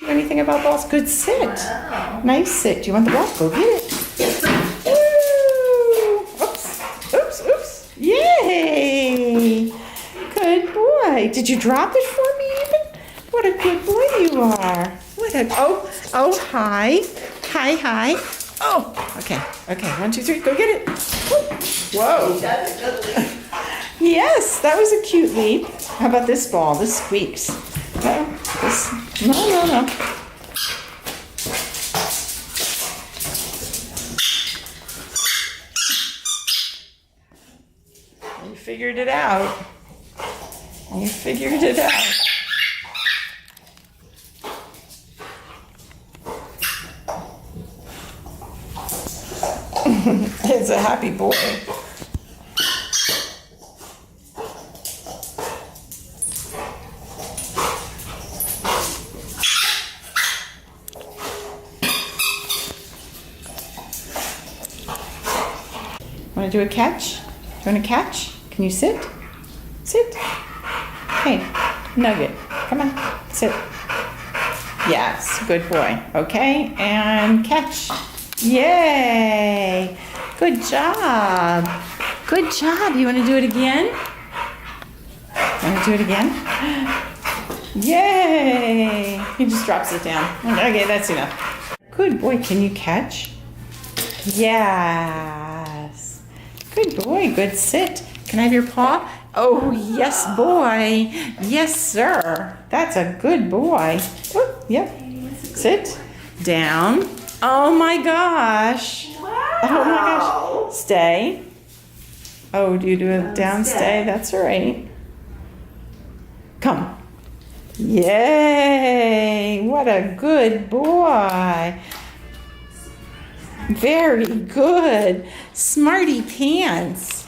Anything about balls? Good sit. Wow. Nice sit. Do you want the ball? Go get it. Woo! Oops. Oops. Oops. Yay! Good boy. Did you drop it for me even? What a good boy you are. What a hi. Hi. Oh, okay. 1, 2, 3, go get it. Whoa. That's a good leap. Yes, that was a cute leap. How about this ball? This squeaks. No. You figured it out. It's a happy boy. Want to do a catch? Do you want to catch? Can you sit? Sit. Hey, Nugget, come on, sit. Yes, good boy. Okay, and catch. Yay! Good job. Good job. You want to do it again? Yay! He just drops it down. Okay, that's enough. Good boy. Can you catch? Yes. Good boy. Good sit. Can I have your paw? Oh, yes, boy. Yes, sir. That's a good boy. Oh, yep. Sit. Down. Oh, my gosh. Wow. Oh, my gosh. Stay. Oh, do you do a down stay? That's all right. Come. Yay. What a good boy. Very good. Smarty pants.